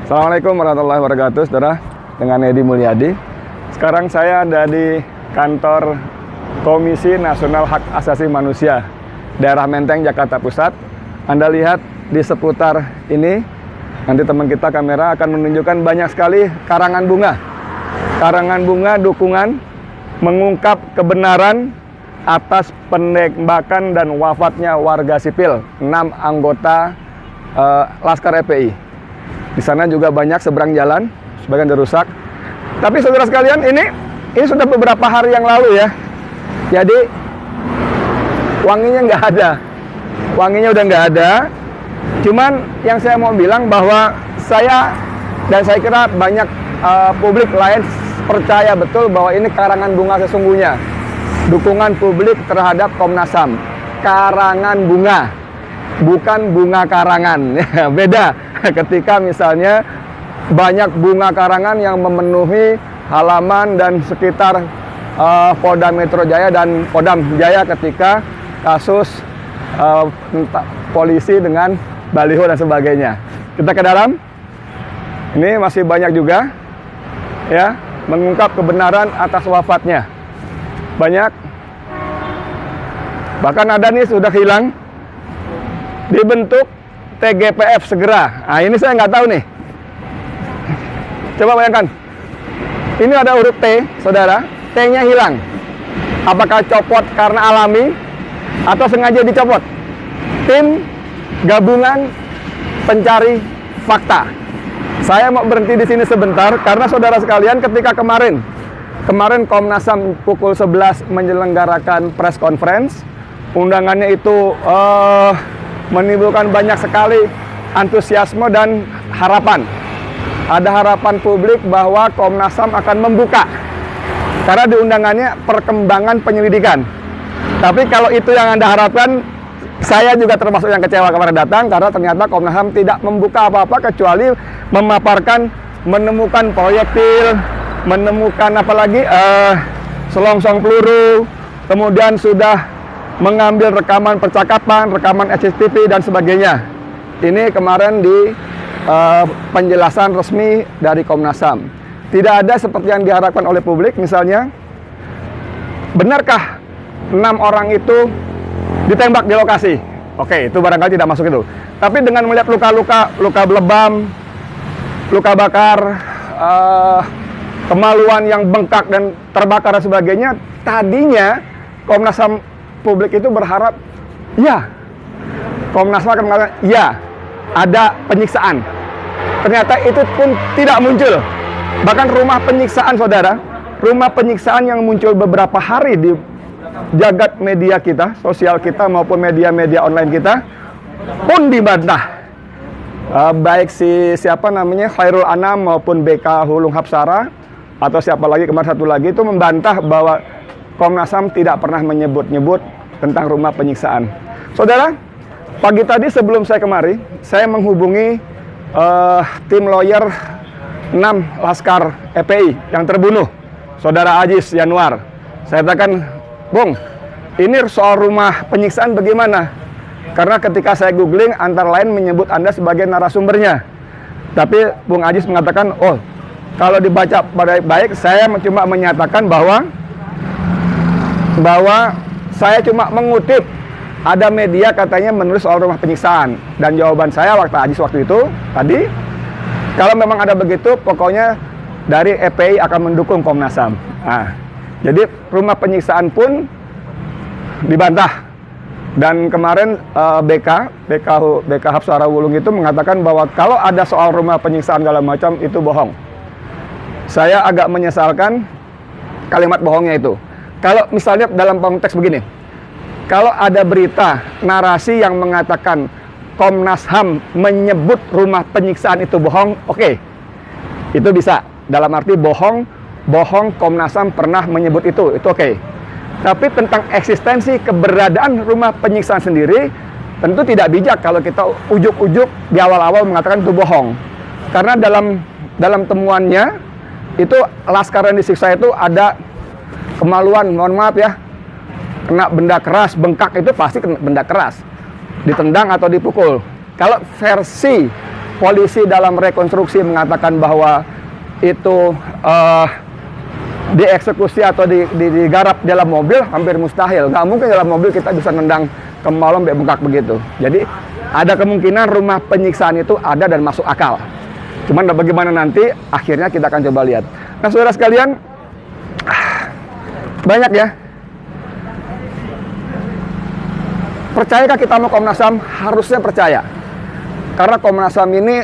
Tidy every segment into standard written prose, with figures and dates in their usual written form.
Assalamualaikum warahmatullahi wabarakatuh, saudara. Dengan Edi Mulyadi. Sekarang saya ada di kantor Komisi Nasional Hak Asasi Manusia, daerah Menteng, Jakarta Pusat. Anda lihat di seputar ini, nanti teman kita kamera akan menunjukkan banyak sekali karangan bunga. Karangan bunga dukungan mengungkap kebenaran atas penembakan dan wafatnya warga sipil, 6 anggota Laskar FPI. Di sana juga banyak seberang jalan, sebagian dirusak. Tapi saudara sekalian, ini sudah beberapa hari yang lalu ya. Jadi wanginya nggak ada, wanginya udah nggak ada. Cuman yang saya mau bilang bahwa saya kira banyak publik lain percaya betul bahwa ini karangan bunga sesungguhnya. Dukungan publik terhadap Komnas HAM. Karangan bunga, bukan bunga karangan. Beda ketika misalnya banyak bunga karangan yang memenuhi halaman dan sekitar Polda Metro Jaya dan Kodam Jaya ketika kasus polisi dengan baliho dan sebagainya. Kita ke dalam. Ini masih banyak juga ya, mengungkap kebenaran atas wafatnya. Banyak. Bahkan ada nih sudah hilang. Dibentuk TGPF segera. Nah, ini saya nggak tahu nih. Coba bayangkan. Ini ada huruf T, saudara. T-nya hilang. Apakah copot karena alami atau sengaja dicopot? Tim Gabungan Pencari Fakta. Saya mau berhenti di sini sebentar karena saudara sekalian, ketika kemarin Komnas HAM pukul 11 menyelenggarakan press conference, undangannya itu menimbulkan banyak sekali antusiasme dan harapan. Ada harapan publik bahwa Komnas HAM akan membuka, karena di undangannya perkembangan penyelidikan. Tapi kalau itu yang Anda harapkan, saya juga termasuk yang kecewa kemarin datang, karena ternyata Komnas HAM tidak membuka apa-apa kecuali memaparkan menemukan proyektil, menemukan apalagi selongsong peluru, kemudian sudah mengambil rekaman percakapan, rekaman CCTV dan sebagainya. Ini kemarin di penjelasan resmi dari Komnas HAM. Tidak ada seperti yang diharapkan oleh publik, misalnya, benarkah 6 orang itu ditembak di lokasi? Oke, itu barangkali tidak masuk itu. Tapi dengan melihat luka-luka, luka lebam, luka bakar, kemaluan yang bengkak dan terbakar dan sebagainya, tadinya Komnas HAM publik itu berharap, ya, Komnas HAM akan mengatakan, ya, ada penyiksaan. Ternyata itu pun tidak muncul. Bahkan rumah penyiksaan, saudara, rumah penyiksaan yang muncul beberapa hari di jagat media kita, sosial kita maupun media-media online kita, pun dibantah. Baik siapa namanya, Khairul Anam maupun BK Hulung Hapsara, atau siapa lagi, kemarin satu lagi, itu membantah bahwa Komnas HAM tidak pernah menyebut-nyebut tentang rumah penyiksaan. Saudara, pagi tadi sebelum saya kemari, saya menghubungi tim lawyer 6 Laskar FPI yang terbunuh, Saudara Ajis Yanuar. Saya katakan, Bung, ini soal rumah penyiksaan bagaimana? Karena ketika saya googling, antara lain menyebut Anda sebagai narasumbernya. Tapi Bung Ajis mengatakan, oh, kalau dibaca baik-baik, saya cuma menyatakan bahwa saya cuma mengutip ada media katanya menulis soal rumah penyiksaan. Dan jawaban saya waktu itu tadi, kalau memang ada begitu, pokoknya dari FPI akan mendukung Komnas HAM. Nah, jadi rumah penyiksaan pun dibantah. Dan kemarin BK Hapsara Wulung itu mengatakan bahwa kalau ada soal rumah penyiksaan segala macam itu bohong. Saya agak menyesalkan kalimat bohongnya itu. Kalau misalnya dalam konteks begini, kalau ada berita, narasi yang mengatakan Komnas HAM menyebut rumah penyiksaan itu bohong, oke. Itu bisa. Dalam arti bohong Komnas HAM pernah menyebut itu oke. Tapi tentang eksistensi keberadaan rumah penyiksaan sendiri, tentu tidak bijak kalau kita ujuk-ujuk di awal-awal mengatakan itu bohong. Karena dalam temuannya, itu laskar yang disiksa itu ada kemaluan, mohon maaf ya, kena benda keras, bengkak itu pasti kena benda keras, ditendang atau dipukul. Kalau versi polisi dalam rekonstruksi mengatakan bahwa itu dieksekusi atau digarap dalam mobil, hampir mustahil. Nggak mungkin dalam mobil kita bisa nendang ke malam bengkak begitu. Jadi ada kemungkinan rumah penyiksaan itu ada dan masuk akal. Cuman bagaimana nanti, akhirnya kita akan coba lihat. Nah, saudara sekalian, banyak ya. Percayakah kita mau Komnas HAM? Harusnya percaya. Karena Komnas HAM ini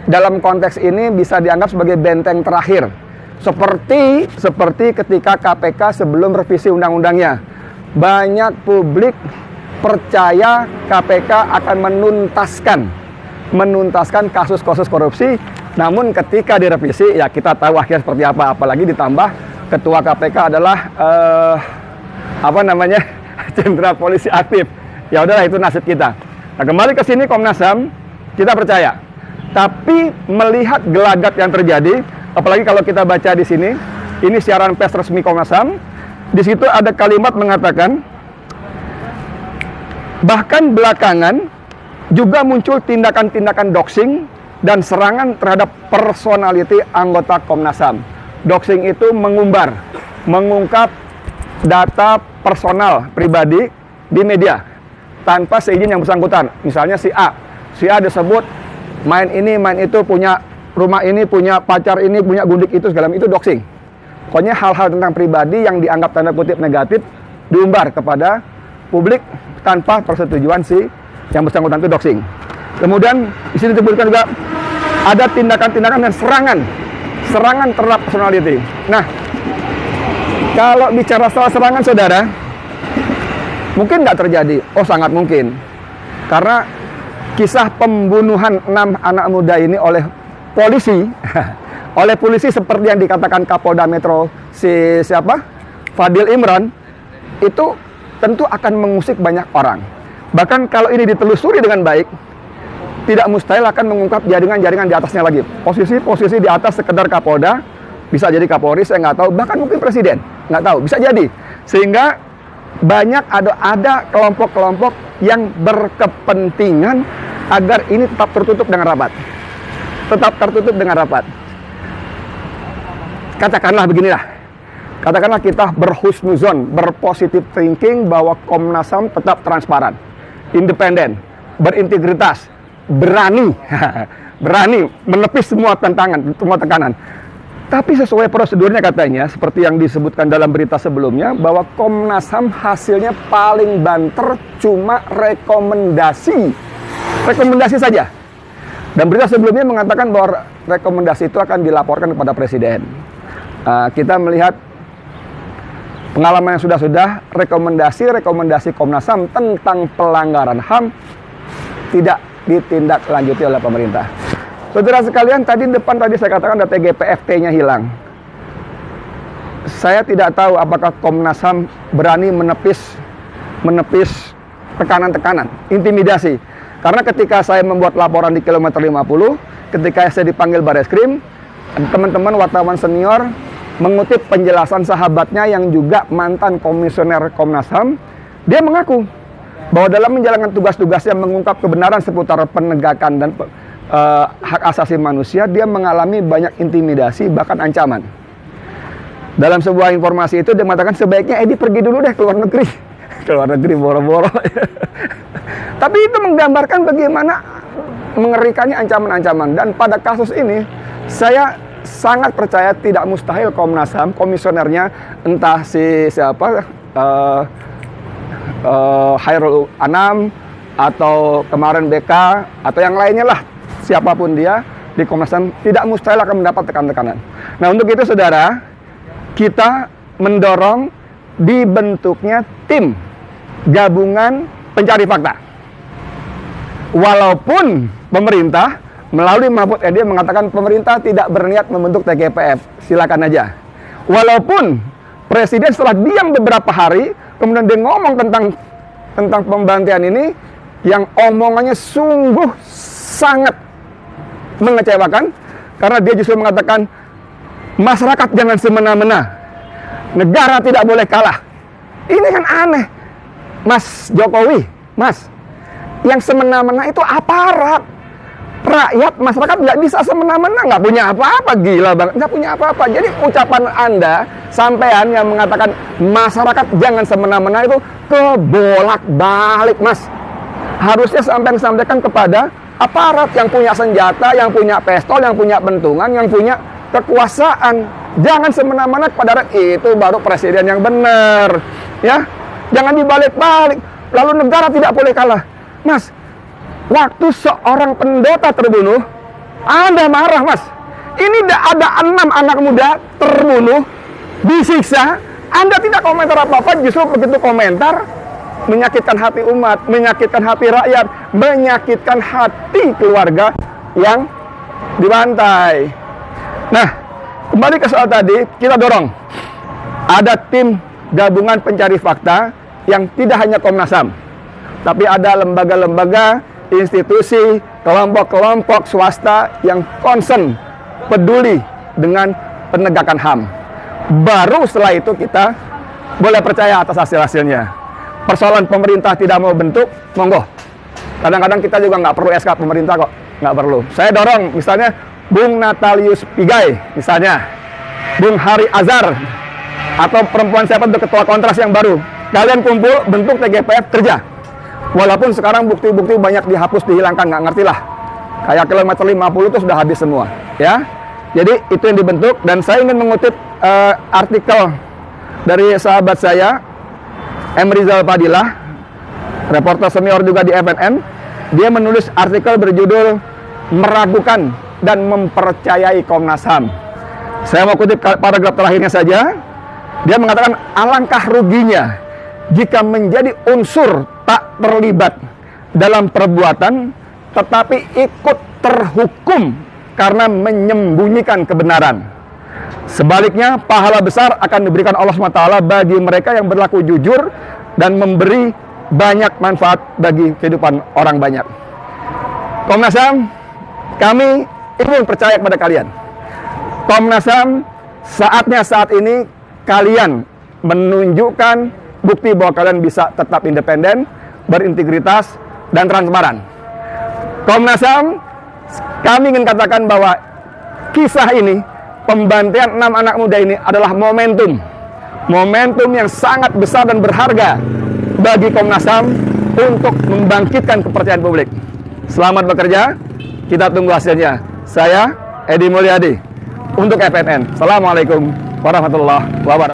dalam konteks ini bisa dianggap sebagai benteng terakhir. Seperti ketika KPK sebelum revisi undang-undangnya. Banyak publik percaya KPK akan menuntaskan kasus-kasus korupsi. Namun ketika direvisi, ya kita tahu akhirnya seperti apa. Apalagi ditambah ketua KPK adalah jenderal polisi aktif. Ya udahlah, itu nasib kita. Nah, kembali ke sini Komnas HAM, kita percaya. Tapi melihat gelagat yang terjadi, apalagi kalau kita baca di sini, ini siaran pers resmi Komnas HAM. Di situ ada kalimat mengatakan, bahkan belakangan juga muncul tindakan-tindakan doxing dan serangan terhadap personality anggota Komnas HAM. Doxing itu mengungkap data personal pribadi di media tanpa seizin yang bersangkutan. Misalnya si A disebut main ini, main itu, punya rumah ini, punya pacar ini, punya gundik itu, segala itu doxing. Pokoknya hal-hal tentang pribadi yang dianggap tanda kutip negatif diumbar kepada publik tanpa persetujuan si yang bersangkutan, itu doxing. Kemudian di sini disebutkan juga ada tindakan-tindakan dan serangan terhadap personality. Nah, kalau bicara soal serangan, saudara, mungkin nggak terjadi. Oh, sangat mungkin. Karena kisah pembunuhan 6 anak muda ini oleh polisi seperti yang dikatakan Kapolda Metro Fadil Imran, itu tentu akan mengusik banyak orang. Bahkan kalau ini ditelusuri dengan baik, tidak mustahil akan mengungkap jaringan-jaringan di atasnya lagi. Posisi di atas sekedar Kapolda, bisa jadi Kapolri, saya nggak tahu, bahkan mungkin Presiden, nggak tahu, bisa jadi. Sehingga banyak ada kelompok-kelompok yang berkepentingan agar ini tetap tertutup dengan rapat. Katakanlah beginilah. Katakanlah kita berhusnuzon, berpositif thinking bahwa Komnas HAM tetap transparan, independen, berintegritas, berani menepis semua tekanan. Tapi sesuai prosedurnya katanya, seperti yang disebutkan dalam berita sebelumnya, bahwa Komnas HAM hasilnya paling banter cuma rekomendasi saja. Dan berita sebelumnya mengatakan bahwa rekomendasi itu akan dilaporkan kepada Presiden. Kita melihat pengalaman yang sudah rekomendasi Komnas HAM tentang pelanggaran HAM tidak ditindaklanjuti oleh pemerintah. Saudara sekalian, tadi saya katakan ada TGPFT-nya hilang. Saya tidak tahu apakah Komnas HAM berani menepis tekanan-tekanan, intimidasi. Karena ketika saya membuat laporan di kilometer 50, ketika saya dipanggil Bareskrim, teman-teman wartawan senior mengutip penjelasan sahabatnya yang juga mantan komisioner Komnas HAM, dia mengaku bahwa dalam menjalankan tugas-tugasnya mengungkap kebenaran seputar penegakan dan hak asasi manusia, dia mengalami banyak intimidasi, bahkan ancaman. Dalam sebuah informasi itu dia mengatakan sebaiknya Edi pergi dulu deh ke luar negeri boro-boro. Tapi itu menggambarkan bagaimana mengerikannya ancaman-ancaman. Dan pada kasus ini saya sangat percaya tidak mustahil Komnas HAM, komisionernya entah Hairul Anam atau kemarin BK atau yang lainnya lah, siapapun dia di Komnas HAM, tidak mustahil akan mendapat tekanan-tekanan. Nah, untuk itu saudara, kita mendorong dibentuknya tim gabungan pencari fakta. Walaupun pemerintah melalui Mahfud MD mengatakan pemerintah tidak berniat membentuk TGPF, silakan aja. Walaupun Presiden setelah diam beberapa hari, kemudian dia ngomong tentang pembantian ini, yang omongannya sungguh sangat mengecewakan, karena dia justru mengatakan masyarakat jangan semena-mena, negara tidak boleh kalah. Ini kan aneh, Mas Jokowi, Mas. Yang semena-mena itu aparat. rakyat, masyarakat nggak bisa semena-mena, nggak punya apa-apa, gila banget, nggak punya apa-apa. Jadi ucapan Anda, sampean yang mengatakan masyarakat jangan semena-mena itu kebolak-balik, Mas. Harusnya sampean sampaikan kepada aparat yang punya senjata, yang punya pistol, yang punya bentungan, yang punya kekuasaan. Jangan semena-mena kepada rakyat, itu baru presiden yang benar, ya. Jangan dibalik-balik. Lalu negara tidak boleh kalah, Mas. Waktu seorang pendeta terbunuh, Anda marah, Mas. Ini ada 6 anak muda terbunuh, disiksa. Anda tidak komentar apa-apa, justru begitu komentar, menyakitkan hati umat, menyakitkan hati rakyat, menyakitkan hati keluarga yang dibantai. Nah, kembali ke soal tadi, kita dorong. Ada tim gabungan pencari fakta yang tidak hanya Komnas HAM, tapi ada lembaga-lembaga, institusi, kelompok-kelompok swasta yang concern, peduli dengan penegakan HAM. Baru setelah itu kita boleh percaya atas hasil-hasilnya. Persoalan pemerintah tidak mau bentuk, monggo. Kadang-kadang kita juga nggak perlu SK pemerintah kok, nggak perlu. Saya dorong misalnya Bung Natalius Pigai, misalnya Bung Hari Azhar, atau perempuan siapa itu ketua kontras yang baru. Kalian kumpul, bentuk TGPF, kerja. Walaupun sekarang bukti-bukti banyak dihapus, dihilangkan, nggak ngerti lah. Kayak kilometer 50 itu sudah habis semua, ya. Jadi itu yang dibentuk, dan saya ingin mengutip artikel dari sahabat saya, M. Rizal Fadilah, reporter senior juga di FNN. Dia menulis artikel berjudul "Meragukan dan Mempercayai Komnas HAM". Saya mau kutip paragraf terakhirnya saja. Dia mengatakan, alangkah ruginya jika menjadi unsur tak terlibat dalam perbuatan tetapi ikut terhukum karena menyembunyikan kebenaran. Sebaliknya, pahala besar akan diberikan Allah SWT bagi mereka yang berlaku jujur dan memberi banyak manfaat bagi kehidupan orang banyak. Komnas HAM, kami ingin percaya kepada kalian. Komnas HAM, saatnya saat ini kalian menunjukkan bukti bahwa kalian bisa tetap independen, berintegritas, dan transparan. Komnas HAM, kami ingin katakan bahwa kisah ini, pembantaian 6 anak muda ini adalah momentum yang sangat besar dan berharga bagi Komnas HAM untuk membangkitkan kepercayaan publik. Selamat bekerja, kita tunggu hasilnya. Saya Edi Mulyadi untuk FNN. Assalamualaikum warahmatullahi wabarakatuh.